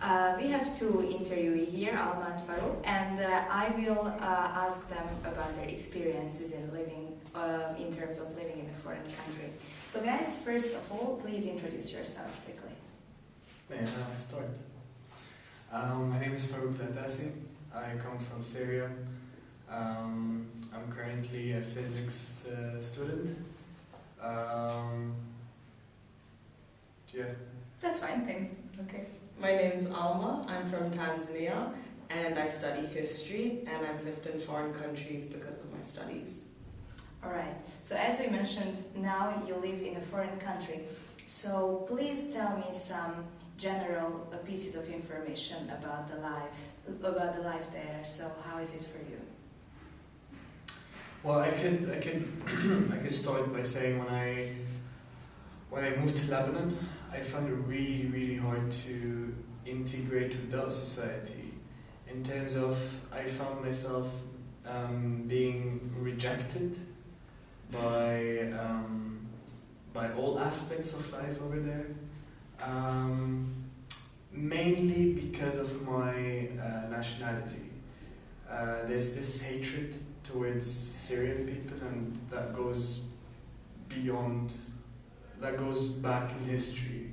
We have two interviewees here, Alma and Farouk, and I will ask them about their experiences in living, in terms of living in a foreign country. So guys, first of all, please introduce yourself quickly. May I start? My name is Farouk Latasi. I come from Syria. I'm currently a physics student. Yeah. That's fine, thanks. Okay. My name's Alma. I'm from Tanzania and I study history and I've lived in foreign countries because of my studies. Alright, so as we mentioned, now you live in a foreign country. So please tell me some general pieces of information about the life there. So how is it for you? Well, I could start by saying when I moved to Lebanon, I found it really hard to integrate with that society. In terms of, I found myself being rejected by all aspects of life over there. Mainly because of my nationality. There's this hatred towards Syrian people, and that goes back in history.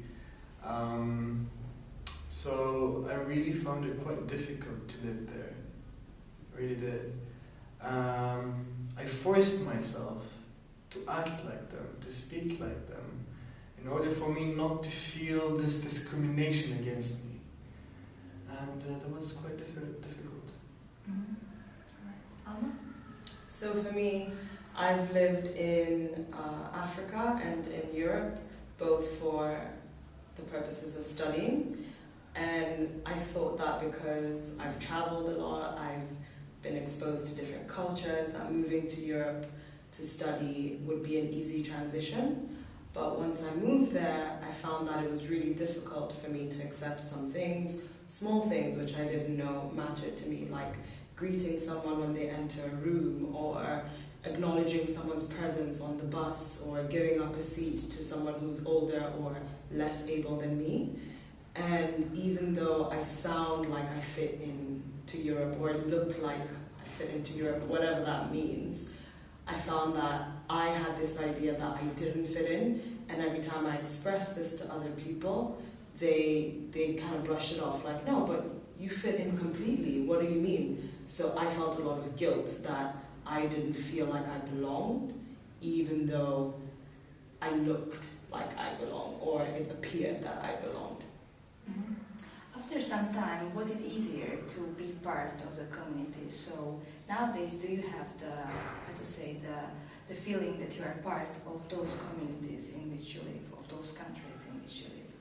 So I really found it quite difficult to live there. I really did. I forced myself to act like them, to speak like them, in order for me not to feel this discrimination against me. And that was quite difficult. Mm-hmm. Right. Alma? So for me, I've lived in Africa and in Europe, both for the purposes of studying. And I thought that because I've traveled a lot, I've been exposed to different cultures, that moving to Europe to study would be an easy transition. But once I moved there, I found that it was really difficult for me to accept some things, small things which I didn't know mattered to me, like greeting someone when they enter a room, or acknowledging someone's presence on the bus, or giving up a seat to someone who's older or less able than me. And even though I sound like I fit into Europe, or look like I fit into Europe, whatever that means, I found that I had this idea that I didn't fit in, and every time I expressed this to other people, they kind of brush it off, like, no, but you fit in completely, what do you mean? So I felt a lot of guilt that I didn't feel like I belonged, even though I looked like I belonged, or it appeared that I belonged. Mm-hmm. After some time, was it easier to be part of the community? So nowadays, do you have the feeling that you are part of those communities in which you live, of those countries in which you live?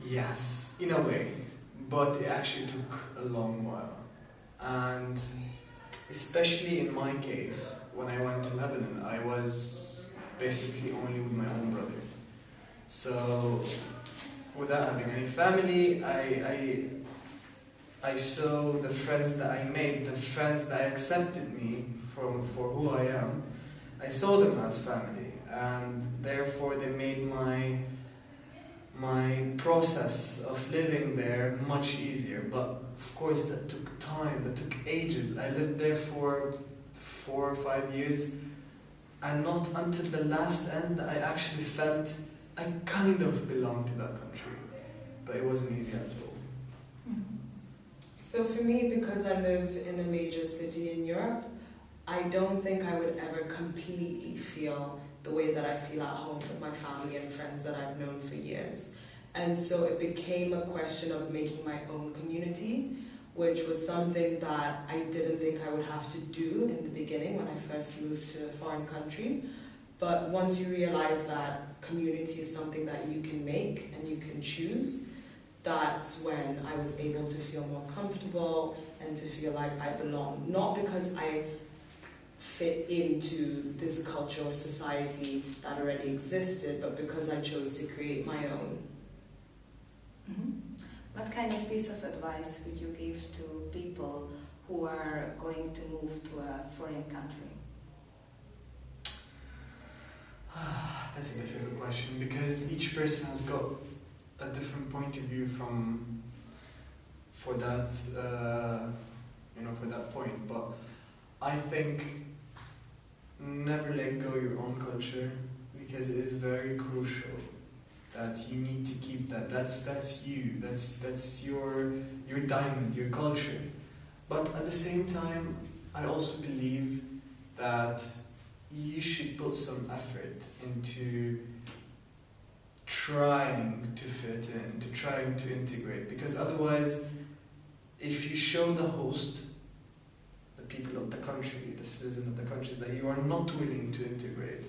Yes, in a way, but it actually took a long while. And especially in my case, when I went to Lebanon, I was basically only with my own brother. So without having any family, I saw the friends that I made, the friends that accepted me for who I am. I saw them as family, and therefore they made my process of living there much easier. But of course that took time, that took ages. I lived there for 4 or 5 years, and not until the last end that I actually felt I kind of belonged to that country. But it wasn't easy at all. Mm-hmm. So for me, because I live in a major city in Europe, I don't think I would ever completely feel the way that I feel at home with my family and friends that I've known for years. And so it became a question of making my own community, which was something that I didn't think I would have to do in the beginning when I first moved to a foreign country. But once you realize that community is something that you can make and you can choose, that's when I was able to feel more comfortable and to feel like I belong. Not because I fit into this culture or society that already existed, but because I chose to create my own. Mm-hmm. What kind of piece of advice would you give to people who are going to move to a foreign country? That's a difficult question, because each person has got a different point of view for that for that point, but I think never let go your own culture, because it is very crucial that you need to keep that. That's you. That's your diamond, your culture. But at the same time, I also believe that you should put some effort into trying to fit in, to trying to integrate, because otherwise, if you show the host, the people of the country, the citizen of the country, that you are not willing to integrate,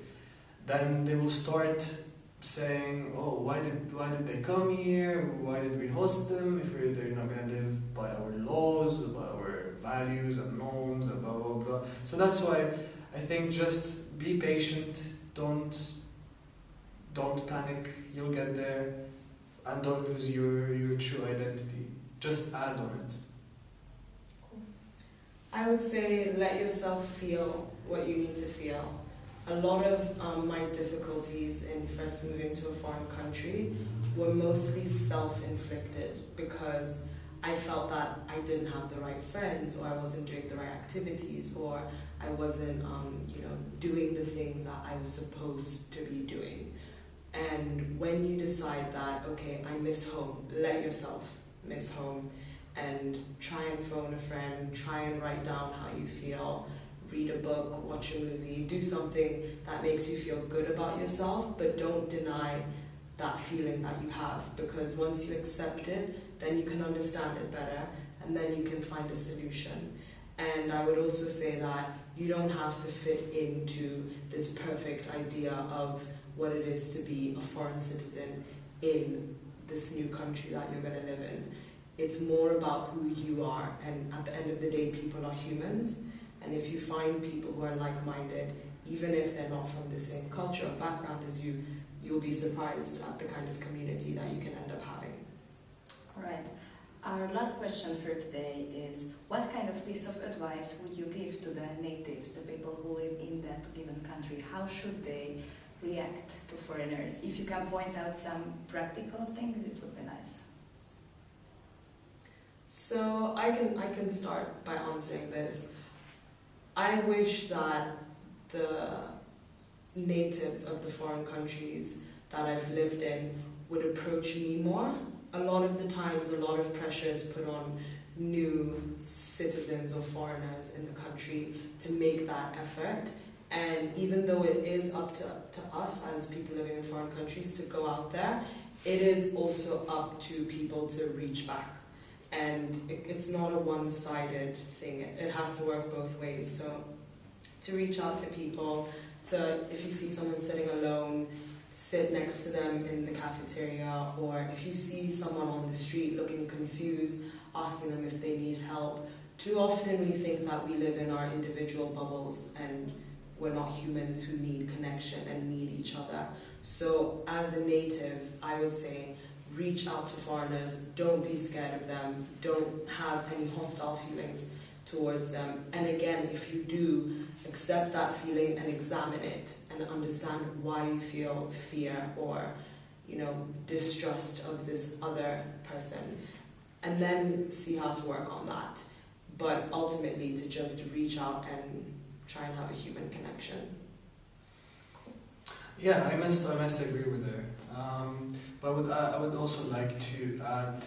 then they will start saying, oh, why did they come here? Why did we host them if they're not going to live by our laws, by our values and norms, and blah, blah, blah. So that's why I think just be patient, don't panic, you'll get there, and don't lose your true identity. Just add on it. I would say let yourself feel what you need to feel. A lot of my difficulties in first moving to a foreign country were mostly self-inflicted, because I felt that I didn't have the right friends, or I wasn't doing the right activities, or I wasn't doing the things that I was supposed to be doing. And when you decide that, okay, I miss home, let yourself miss home, and try and phone a friend, try and write down how you feel, read a book, watch a movie, do something that makes you feel good about yourself, but don't deny that feeling that you have, because once you accept it, then you can understand it better, and then you can find a solution. And I would also say that you don't have to fit into this perfect idea of what it is to be a foreign citizen in this new country that you're going to live in. It's more about who you are, and at the end of the day, people are humans, and if you find people who are like-minded, even if they're not from the same culture or background as you, you'll be surprised at the kind of community that you can end up having. All right. Our last question for today is, what kind of piece of advice would you give to the natives, the people who live in that given country? How should they react to foreigners? If you can point out some practical things, it would be nice. So I can start by answering this. I wish that the natives of the foreign countries that I've lived in would approach me more. A lot of the times, a lot of pressure is put on new citizens or foreigners in the country to make that effort. And even though it is up to us as people living in foreign countries to go out there, it is also up to people to reach back. And it's not a one-sided thing. It has to work both ways. So to reach out to people, if you see someone sitting alone, sit next to them in the cafeteria, or if you see someone on the street looking confused, asking them if they need help. Too often we think that we live in our individual bubbles and we're not humans who need connection and need each other. So as a native, I would say, reach out to foreigners, don't be scared of them, don't have any hostile feelings towards them. And again, if you do, accept that feeling and examine it and understand why you feel fear or, distrust of this other person, and then see how to work on that. But ultimately, to just reach out and try and have a human connection. Yeah, I must agree with her. But I would also like to add,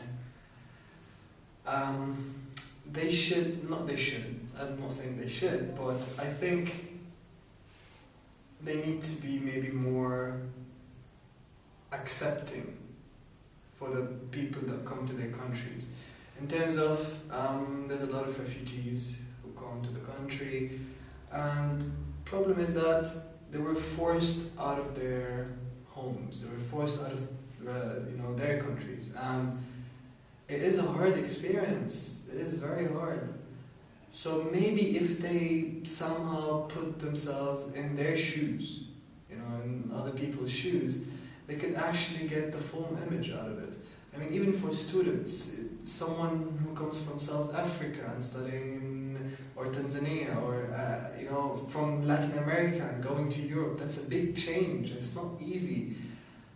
they should, not they shouldn't, I'm not saying they should, but I think they need to be maybe more accepting for the people that come to their countries. In terms of, there's a lot of refugees who come to the country, and problem is that they were forced out of their homes, they were forced out of their countries, and it is a hard experience. It is very hard. So maybe if they somehow put themselves in their shoes, in other people's shoes, they could actually get the full image out of it. I mean, even for students, someone who comes from South Africa and studying or Tanzania, or from Latin America and going to Europe, that's a big change. It's not easy.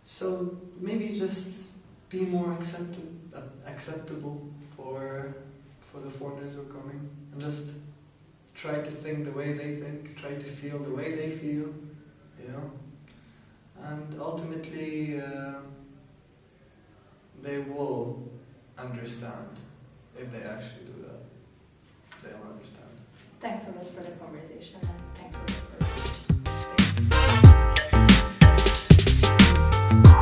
So maybe just be more acceptable for the foreigners who are coming, and just try to think the way they think, try to feel the way they feel, you know, and ultimately they will understand if they actually do that. They will understand. Thanks a lot for the conversation.